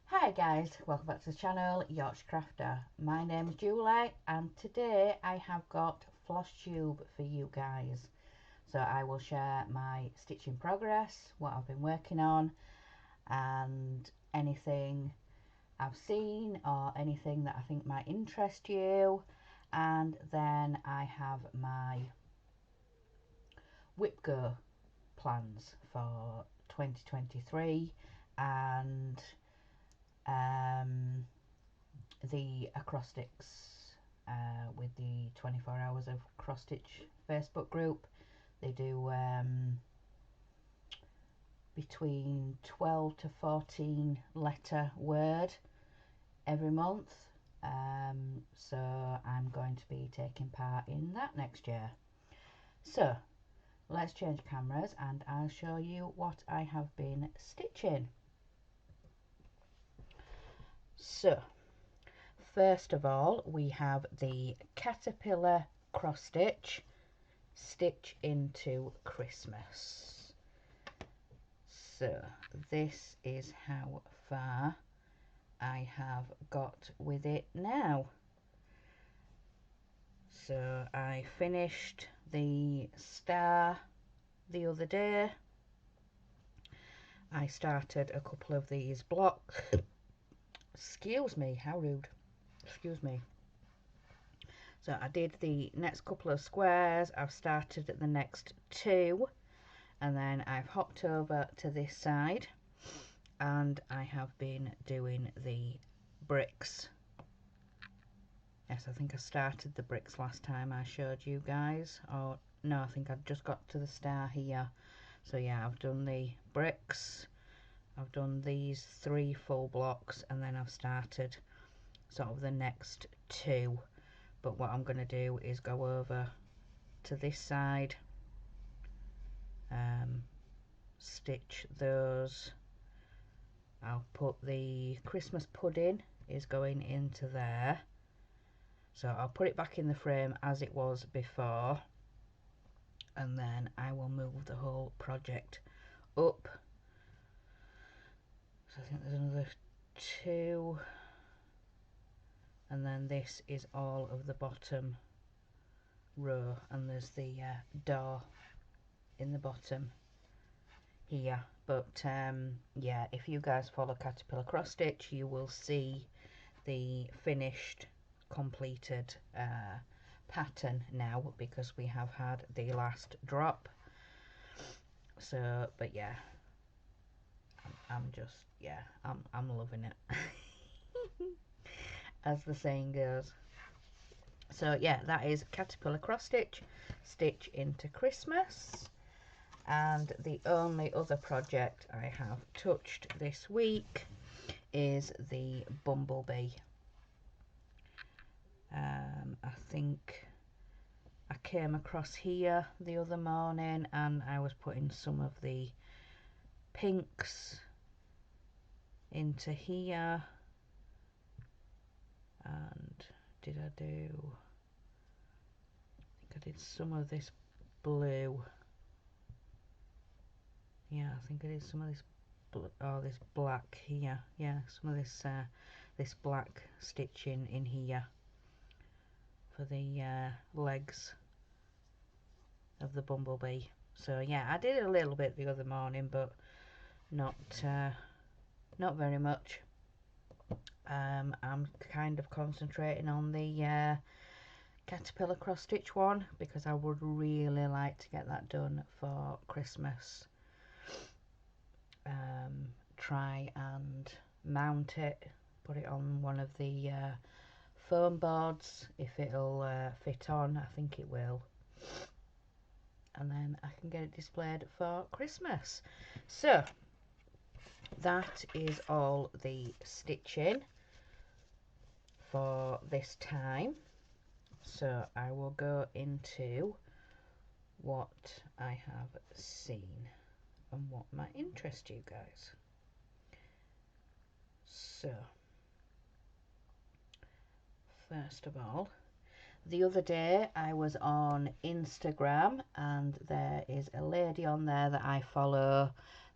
Hi guys, welcome back to the channel, Yorkshire Crafter. My name is Julie and today I have got Flosstube for you guys. So I will share my stitching progress, what I've been working on and anything I've seen or anything that I think might interest you. And then I have my Wipgo plans for 2023 and the Acrostics with the 24 hours of cross stitch Facebook group. They do between 12 to 14 letter word every month, so I'm going to be taking part in that next year. So let's change cameras and I'll show you what I have been stitching. So first of all, we have the Caterpillar cross stitch, stitch into Christmas. So this is how far I have got with it now. So I finished the star the other day. I started a couple of these blocks. Excuse me, how rude. Excuse me. So I did the next couple of squares, I've started at the next two, and then I've hopped over to this side and I have been doing the bricks. Yes, I think I started the bricks last time I showed you guys, or no, I think I've just got to the star here. So yeah, I've done the bricks, I've done these 3 full blocks, and then I've started sort of the next 2. But what I'm going to do is go over to this side, stitch those. I'll put the Christmas pudding is going into there, so I'll put it back in the frame as it was before, and then I will move the whole project up. So I think there's another 2, and then this is all of the bottom row, and there's the door in the bottom here. But yeah, if you guys follow Caterpillar cross stitch, you will see the finished completed pattern now, because we have had the last drop. So but yeah, I'm just, yeah, I'm loving it as the saying goes. So yeah, that is Caterpillar cross stitch, stitch into Christmas. And the only other project I have touched this week is the bumblebee. I think I came across here the other morning and I was putting some of the pinks into here, and did I do, I think I did some of this blue. Yeah, I think I did some of this this black here. Yeah, some of this this black stitching in here for the legs of the bumblebee. So yeah, I did a little bit the other morning, but not very much. I'm kind of concentrating on the Caterpillar cross stitch one, because I would really like to get that done for Christmas. Try and mount it, put it on one of the foam boards, if it'll fit on. I think it will, and then I can get it displayed for Christmas. So that is all the stitching for this time. So I will go into what I have seen and what might interest you guys. So first of all, the other day I was on Instagram and there is a lady on there that I follow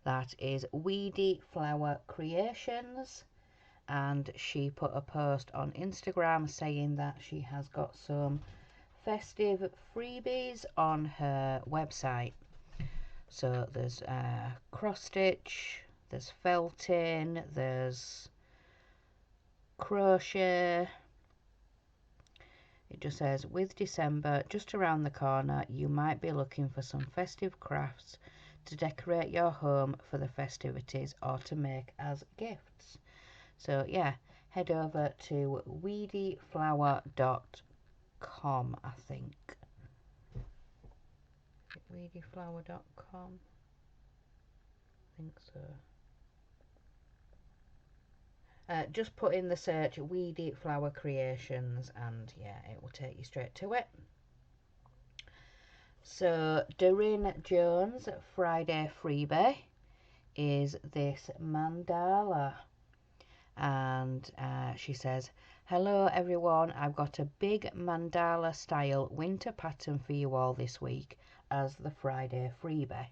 that is Weedy Flower Creations, and she put a post on Instagram saying that she has got some festive freebies on her website. So there's cross stitch, there's felting, there's crochet. It just says, with December just around the corner, you might be looking for some festive crafts to decorate your home for the festivities or to make as gifts. So yeah, head over to weedyflower.com, I think. weedyflower.com, I think so. Just put in the search Weedy Flower Creations and yeah, it will take you straight to it. So Doreen Jones' Friday freebie is this mandala, and she says, hello everyone, I've got a big mandala style winter pattern for you all this week as the Friday freebie.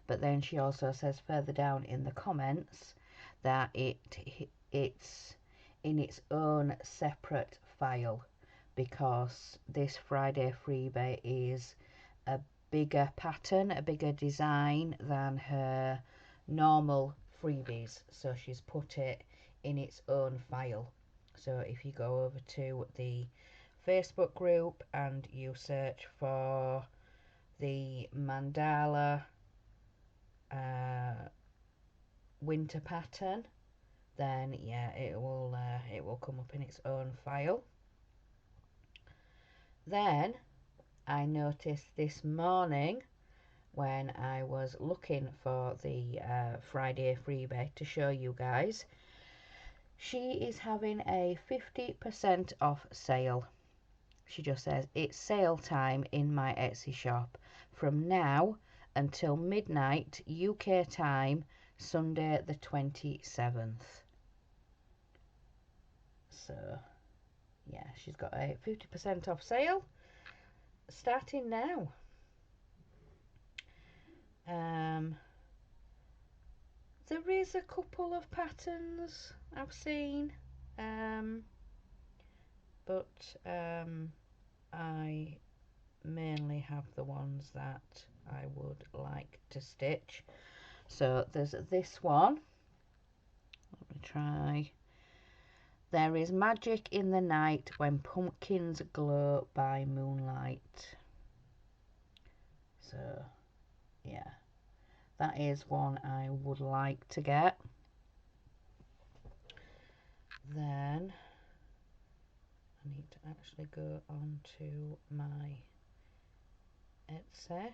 But then she also says further down in the comments that it's in its own separate file because this Friday freebie is a bigger pattern, a bigger design than her normal freebies, so she's put it in its own file. So if you go over to the Facebook group and you search for the mandala winter pattern, then yeah, it will come up in its own file. Then I noticed this morning when I was looking for the Friday freebie to show you guys, she is having a 50% off sale. She just says it's sale time in my Etsy shop from now until midnight UK time, Sunday the 27th. So yeah, she's got a 50% off sale starting now. There is a couple of patterns I've seen, but I mainly have the ones that I would like to stitch. So there's this one. Let me try. There is magic in the night when pumpkins glow by moonlight. So yeah, that is one I would like to get. Then I need to actually go on to my Etsy,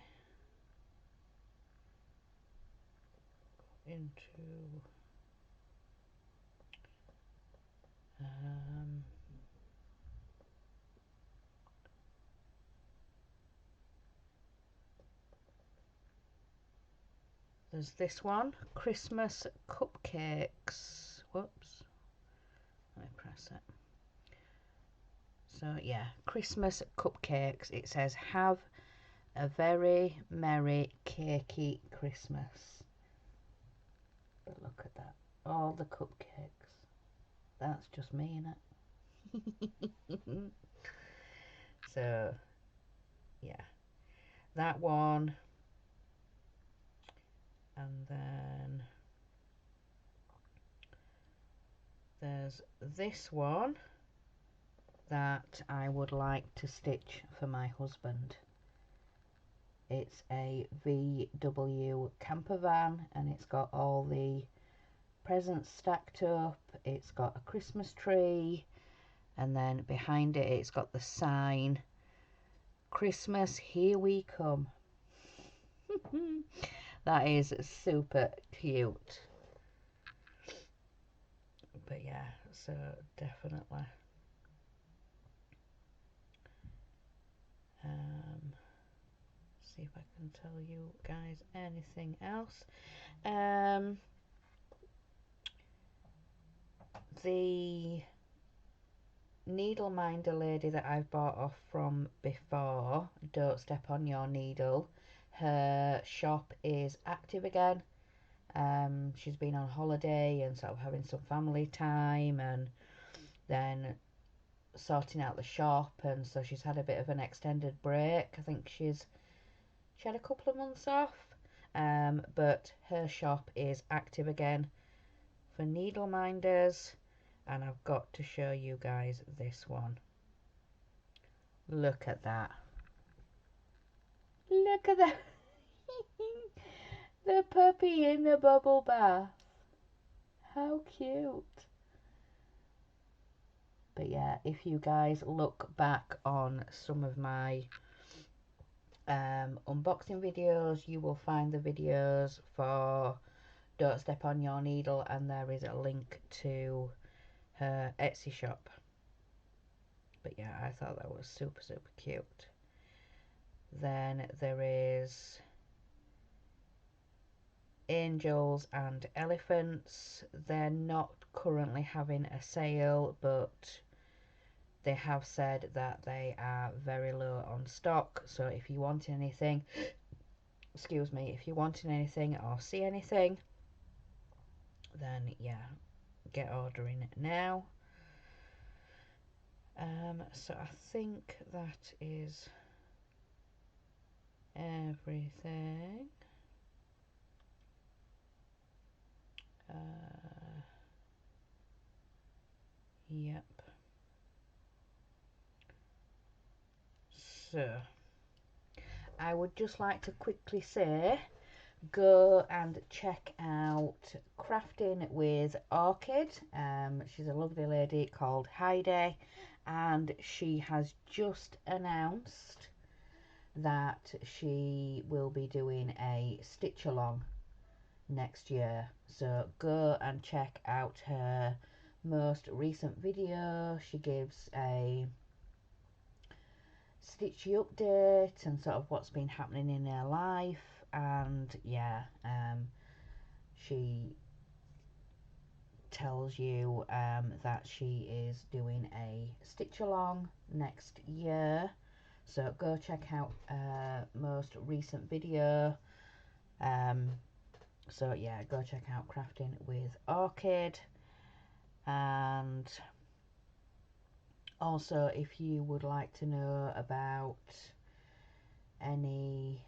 into there's this one, Christmas cupcakes. Whoops, let me press it. So yeah, Christmas cupcakes. It says have a very merry cakey Christmas. But look at that, all the cupcakes. That's just me, innit? So yeah, that one. And then there's this one that I would like to stitch for my husband. It's a VW camper van and it's got all the presents stacked up. It's got a Christmas tree, and then behind it it's got the sign, Christmas here we come. That is super cute. But yeah, so definitely see if I can tell you guys anything else. The needle minder lady that I've bought off from before, Don't Step on Your Needle, her shop is active again. She's been on holiday and sort of having some family time and then sorting out the shop, and so she's had a bit of an extended break. I think she had a couple of months off, but her shop is active again for needle minders, and I've got to show you guys this one. Look at that. Look at that. The puppy in the bubble bath. How cute. But yeah, if you guys look back on some of my unboxing videos, you will find the videos for Don't Step on Your Needle, and there is a link to her Etsy shop. But yeah, I thought that was super cute. Then there is Angels and Elephants. They're not currently having a sale, but they have said that they are very low on stock, so if you want anything, excuse me, if you're wanting anything or see anything, then yeah, get ordering it now. So I think that is everything. Yep. So I would just like to quickly say, go and check out Crafting with Orchid. She's a lovely lady called Heidi, and she has just announced that she will be doing a stitch along next year. So go and check out her most recent video. She gives a stitchy update and sort of what's been happening in her life, and yeah, she tells you that she is doing a stitch along next year. So go check out most recent video. So yeah, go check out Crafting with Orchid. And also, if you would like to know about any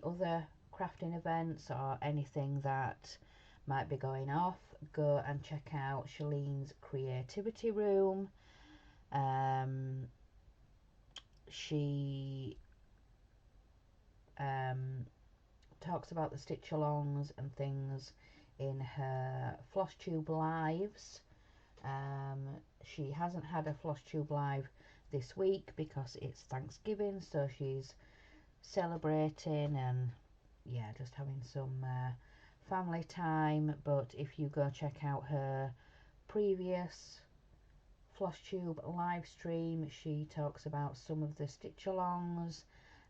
other crafting events or anything that might be going off, go and check out Shalene's Creativity Room. She talks about the stitch alongs and things in her Flosstube lives. She hasn't had a Flosstube live this week because it's Thanksgiving, so she's celebrating and yeah, just having some family time. But if you go check out her previous Flosstube live stream, she talks about some of the stitch alongs,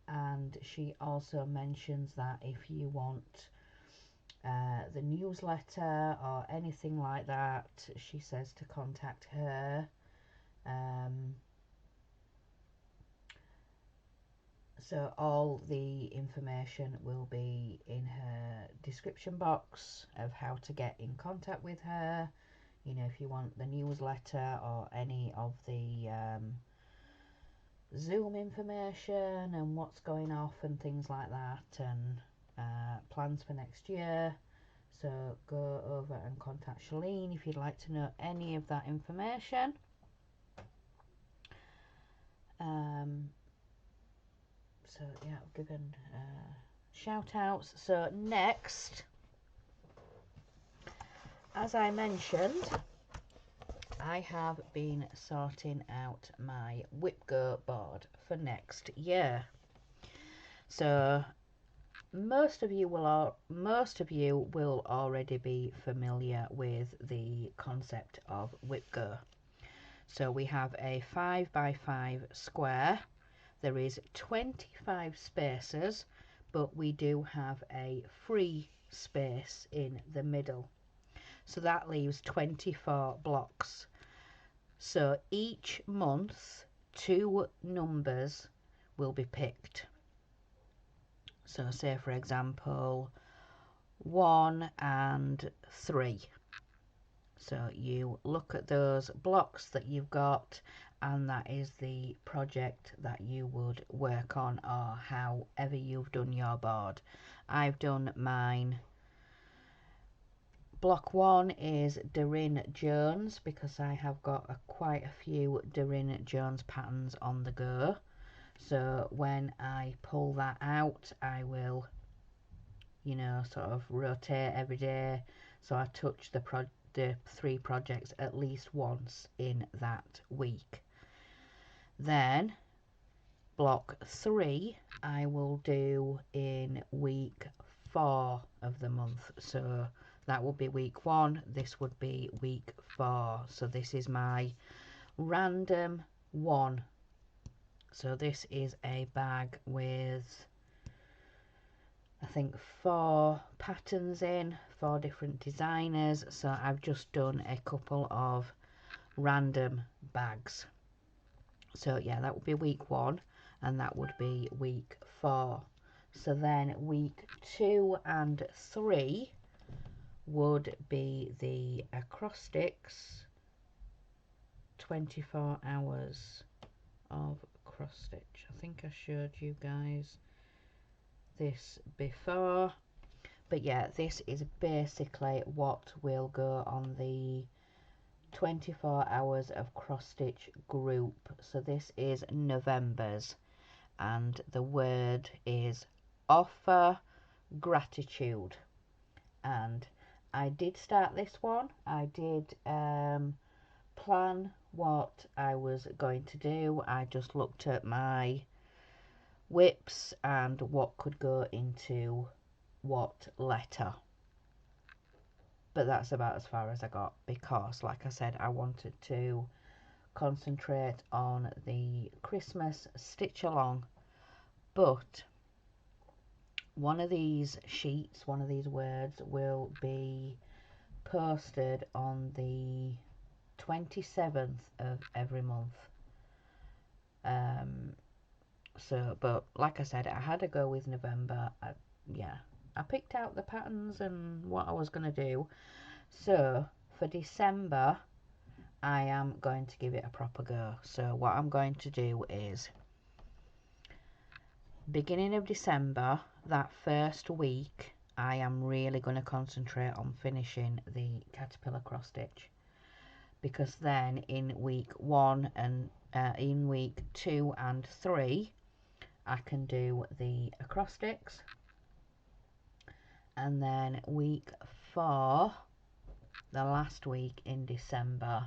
and she also mentions that if you want the newsletter or anything like that, she says to contact her. So all the information will be in her description box of how to get in contact with her. You know, if you want the newsletter or any of the Zoom information and what's going off and things like that, and plans for next year. So go over and contact Shalene if you'd like to know any of that information. So yeah, I've given shout outs. So next, as I mentioned, I have been sorting out my Wipgo board for next year. So most of you will already be familiar with the concept of Wipgo. So we have a 5x5 square. There is 25 spaces, but we do have a free space in the middle. So that leaves 24 blocks. So each month 2 numbers will be picked. So say for example 1 and 3. So you look at those blocks that you've got, and that is the project that you would work on, or however you've done your board. I've done mine. Block 1 is Doreen Jones, because I have got quite a few Doreen Jones patterns on the go. So when I pull that out, I will, you know, sort of rotate every day, so I touch the 3 projects at least once in that week. Then block 3 I will do in week 4 of the month, so that would be week 1, this would be week 4. So this is my random 1. So this is a bag with, I think, 4 patterns in, 4 different designers. So I've just done a couple of random bags. So yeah, that would be week 1, and that would be week 4. So then week 2 and 3 would be the Acrostics 24 hours of cross stitch. I think I showed you guys this before, but yeah, this is basically what will go on the 24 hours of cross stitch group. So this is November's, and the word is offer gratitude. And I did start this one. I did plan what I was going to do. I just looked at my whips and what could go into what letter, but that's about as far as I got, because like I said, I wanted to concentrate on the Christmas stitch along. But one of these sheets, one of these words, will be posted on the 27th of every month. So, but like I said, I had to go with November. Yeah, I picked out the patterns and what I was going to do. So for December, I am going to give it a proper go. So what I'm going to do is, beginning of December, that first week, I am really going to concentrate on finishing the caterpillar cross stitch, because then in week 1 and in week 2 and 3 I can do the acrostics, and then week 4, the last week in December,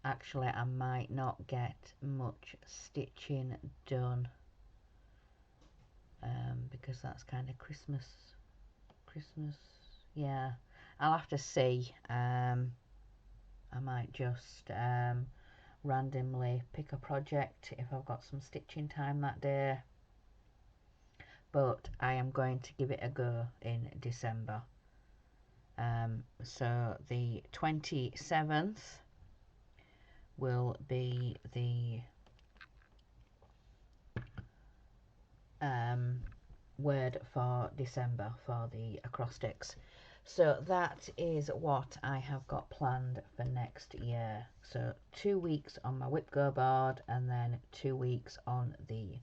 actually I might not get much stitching done, because that's kind of Christmas, yeah, I'll have to see. I might just randomly pick a project if I've got some stitching time that day, but I am going to give it a go in December. So the 27th will be the word for December for the acrostics. So that is what I have got planned for next year. So 2 weeks on my Wipgo board, and then 2 weeks on the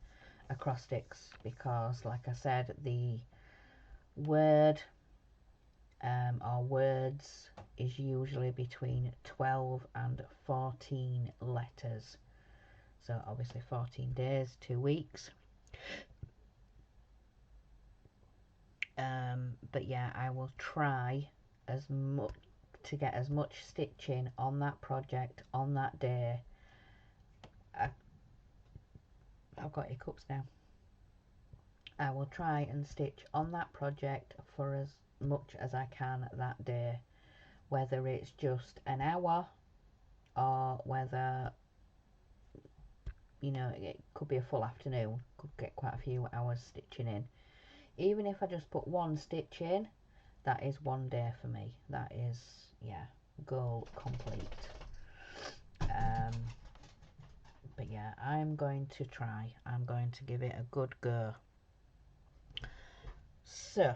acrostics, because like I said, the word or words is usually between 12 and 14 letters. So obviously 14 days, 2 weeks. But yeah, I will try as much to get as much stitching on that project on that day. I've got hiccups now. I will try and stitch on that project for as much as I can that day, whether it's just an hour or whether, you know, it could be a full afternoon, could get quite a few hours stitching in. Even if I just put 1 stitch in, that is 1 day for me. That is, yeah, goal complete. I'm going to try. I'm going to give it a good go. So,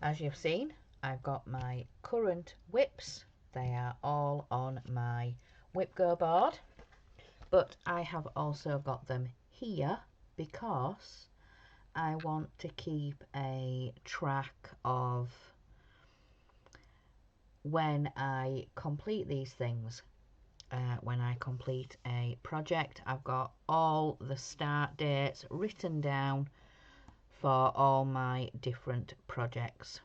as you've seen, I've got my current whips. They are all on my Wipgo board, but I have also got them here because I want to keep a track of when I complete these things. When I complete a project, I've got all the start dates written down for all my different projects.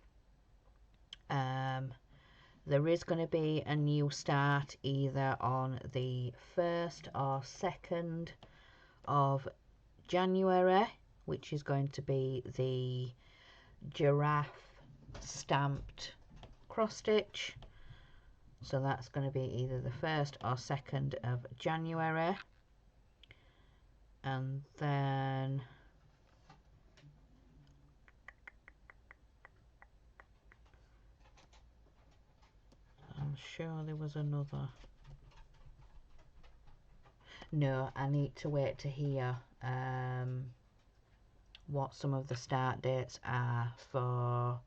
There is going to be a new start either on the 1st or 2nd of January, which is going to be the giraffe stamped cross stitch. So that's going to be either the 1st or 2nd of January. And then I'm sure there was another. No, I need to wait to hear what some of the start dates are for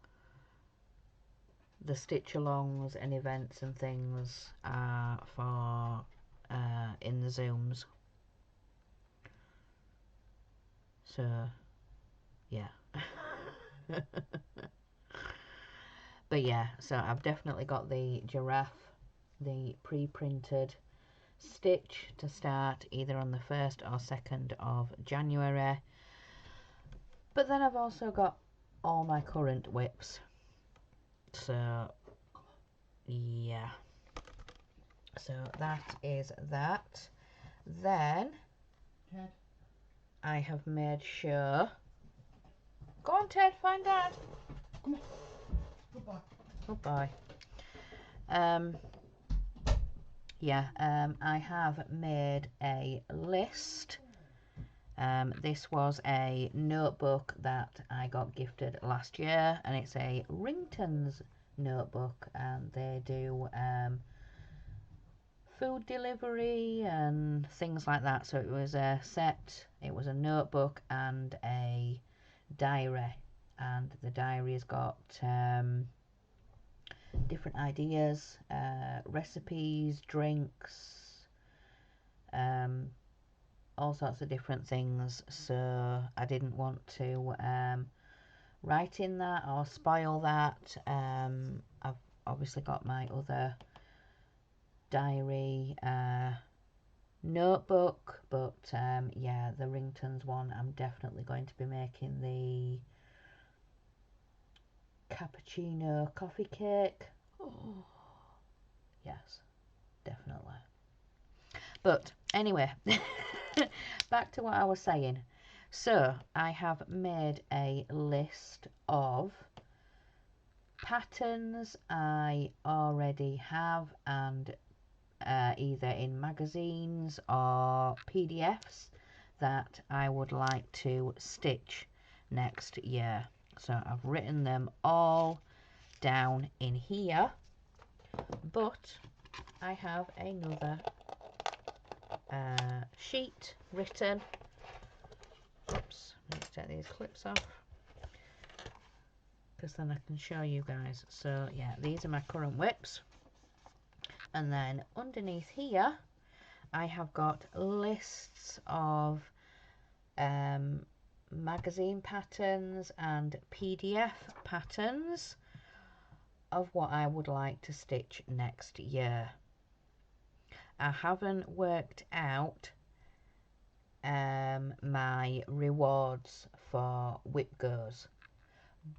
the stitch alongs and events and things for in the Zooms. So yeah. But yeah, so I've definitely got the giraffe, the pre-printed stitch to start either on the 1st or 2nd of January. But then I've also got all my current whips. So yeah. So that is that. Then I have made sure. Go on, Ted, find Dad. Come on. Goodbye. Goodbye. I have made a list. This was a notebook that I got gifted last year, and it's a Ringtons notebook, and they do food delivery and things like that. So it was a set, it was a notebook and a diary, and the diary has got different ideas, recipes, drinks, all sorts of different things. So I didn't want to write in that or spoil that. I've obviously got my other diary notebook, but yeah, the Ringtons one, I'm definitely going to be making the cappuccino coffee cake. Oh, yes, definitely. But anyway, back to what I was saying. So I have made a list of patterns I already have, and either in magazines or PDFs that I would like to stitch next year. So I've written them all down in here, but I have another sheet written. Oops, let's take these clips off because then I can show you guys. So yeah, these are my current whips, and then underneath here I have got lists of magazine patterns and PDF patterns of what I would like to stitch next year. I haven't worked out my rewards for Wipgos,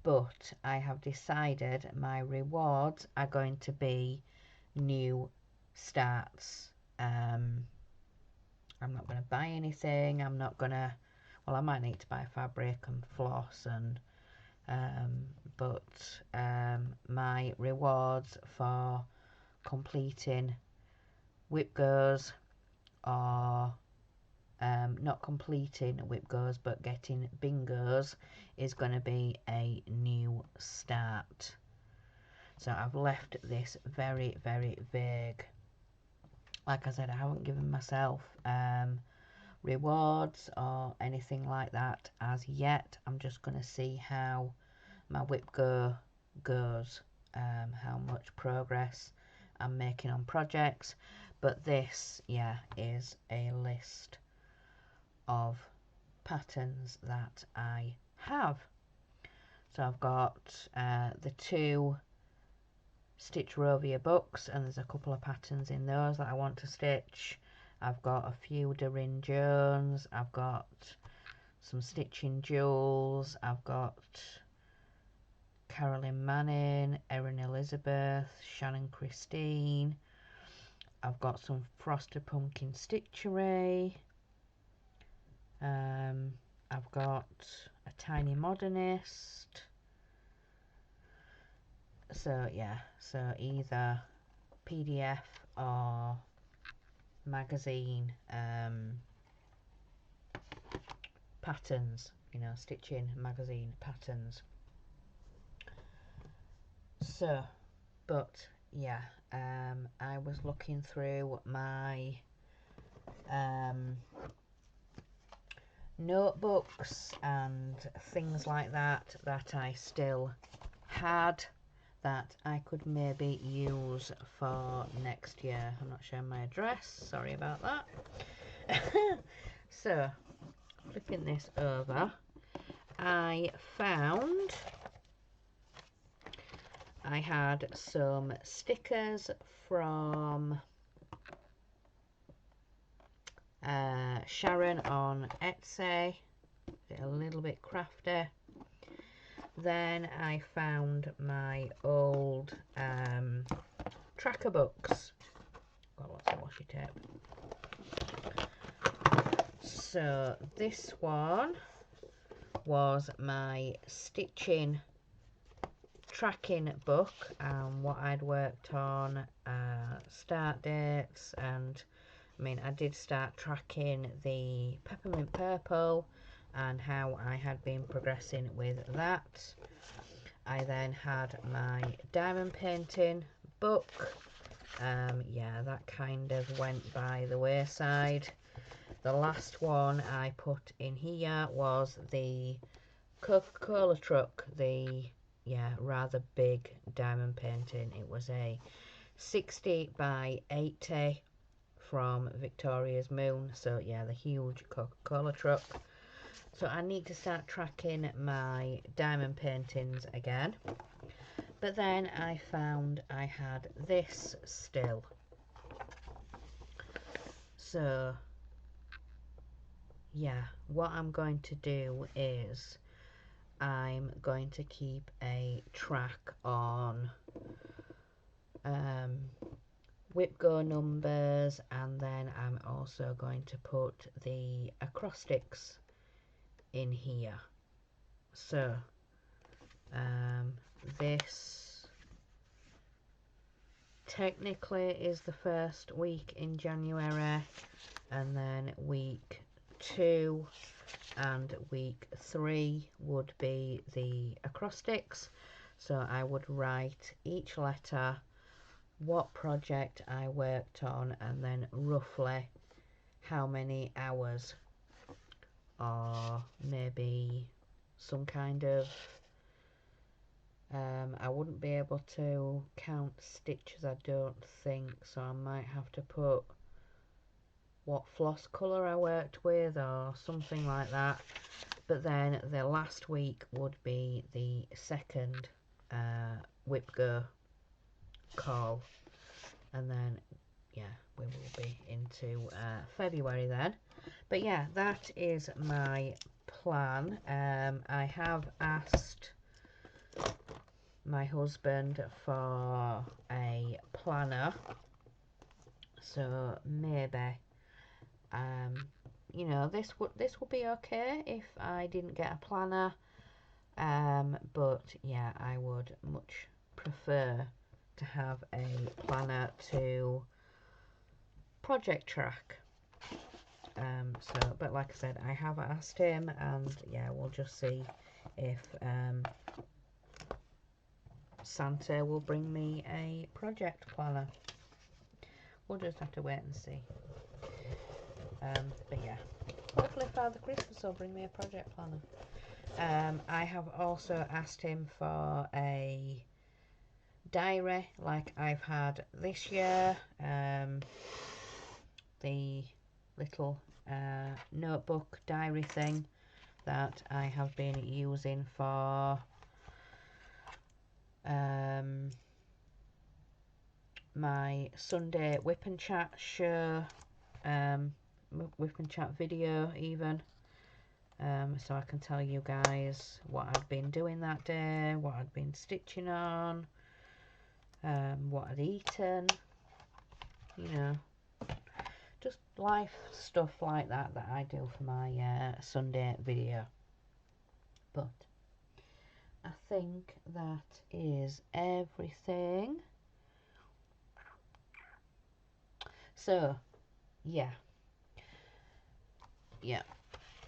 but I have decided my rewards are going to be new starts. I'm not going to buy anything. I'm not going to, well, I might need to buy fabric and floss, and but my rewards for completing Wipgos, or not completing Wipgos but getting bingos, is going to be a new start. So I've left this very, very vague. like I said, I haven't given myself rewards or anything like that as yet. I'm just going to see how my Wipgo goes, how much progress I'm making on projects. But this, yeah, is a list of patterns that I have. So I've got the 2 Stitch Rovia books, and there's a couple of patterns in those that I want to stitch. I've got a few Doreen Jones, I've got some Stitching Jewels, I've got Carolyn Manning, Erin Elizabeth, Shannon Christine, I've got some Frosted Pumpkin Stitchery, I've got a Tiny Modernist. So yeah, so either PDF or magazine patterns, you know, stitching magazine patterns. So, but yeah, I was looking through my notebooks and things like that I still had that I could maybe use for next year. I'm not showing my address, sorry about that. So, flipping this over, I found I had some stickers from Sharon on Etsy, a little bit crafty. Then I found my old tracker books. Got lots of washi tape. So this one was my stitching tracking book and what I'd worked on, start dates, and I mean I did start tracking the peppermint purple and how I had been progressing with that. I then had my diamond painting book. Yeah, that kind of went by the wayside. The last one I put in here was the Coca-Cola truck, the rather big diamond painting. It was a 60 by 80 from Victoria's Moon, so yeah, the huge Coca-Cola truck. So I need to start tracking my diamond paintings again. But then I found I had this still. So yeah, what I'm going to do is I'm going to keep a track on Wipgo numbers, and then I'm also going to put the acrostics in here. So this technically is the first week in January, and then week 2 and week 3 would be the acrostics. So I would write each letter, what project I worked on, and then roughly how many hours, or maybe some kind of I wouldn't be able to count stitches, I don't think, so I might have to put what floss colour I worked with or something like that. But then the last week would be the second Wipgo call, and then yeah, we will be into February then. But yeah, that is my plan. I have asked my husband for a planner, so maybe you know, this would be okay if I didn't get a planner, but yeah, I would much prefer to have a planner to project track. So, but like I said, I have asked him, and yeah, we'll just see if Santa will bring me a project planner. we'll just have to wait and see. But yeah, hopefully Father Christmas will bring me a project planner. I have also asked him for a diary like I've had this year. The little notebook diary thing that I have been using for my Sunday Whip and Chat show, Whip and Chat video even, so I can tell you guys what I'd been doing that day, what I'd been stitching on, what I'd eaten, you know, just life stuff like that that I do for my Sunday video. But I think that is everything. So yeah,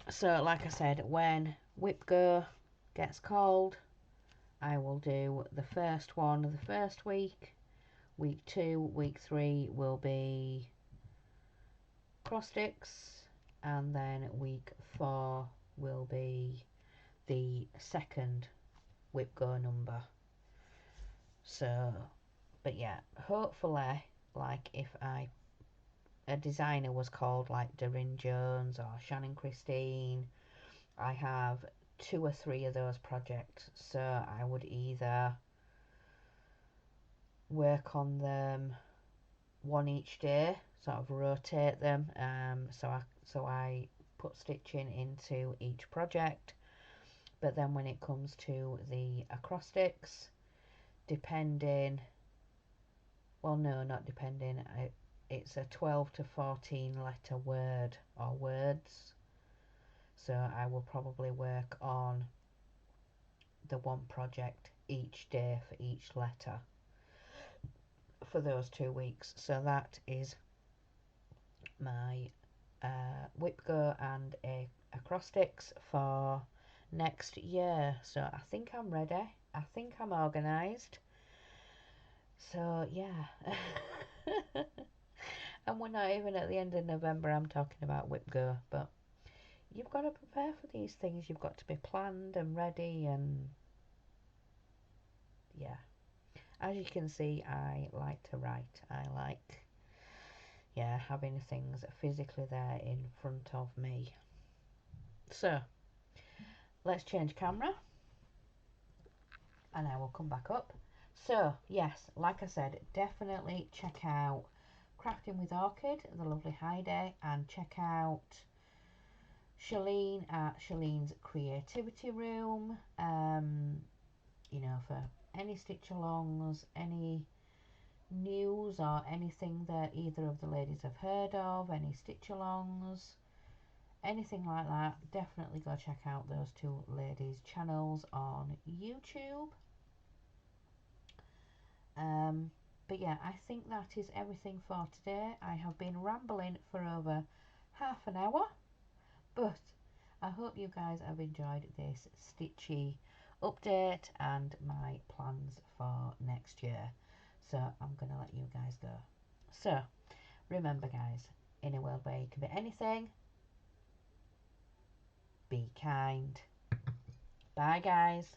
so like I said, when Wipgo gets called, I will do the first one the first week. Week 2, week 3 will be cross sticks, and then week 4 will be the second Wipgo number. So, but yeah, hopefully, like if a designer was called like Doreen Jones or Shannon Christine, I have 2 or 3 of those projects, so I would either work on them one each day, sort of rotate them, so I put stitching into each project. But then when it comes to the acrostics, depending, well no, not depending, it's a 12 to 14 letter word or words, so I will probably work on the one project each day for each letter for those 2 weeks. So that is my Wipgo and acrostics for next year. So I think I'm ready, I think I'm organised, so yeah. And we're not even at the end of November, I'm talking about Wipgo. But you've got to prepare for these things, you've got to be planned and ready, and yeah, as you can see, I like to write. I like, yeah, having things physically there in front of me. So let's change camera and I will come back up. So yes, like I said, definitely check out Crafting with Orchid, the lovely Heidi, and check out Shalene at Shalene's Creativity Room, you know, for any stitch alongs, any news or anything that either of the ladies have heard of, any stitch alongs, anything like that. Definitely go check out those 2 ladies' channels on YouTube. But yeah, I think that is everything for today. I have been rambling for over half an hour, but I hope you guys have enjoyed this stitchy update and my plans for next year. So I'm going to let you guys go. So remember guys, in a world where you can be anything, be kind. Bye guys.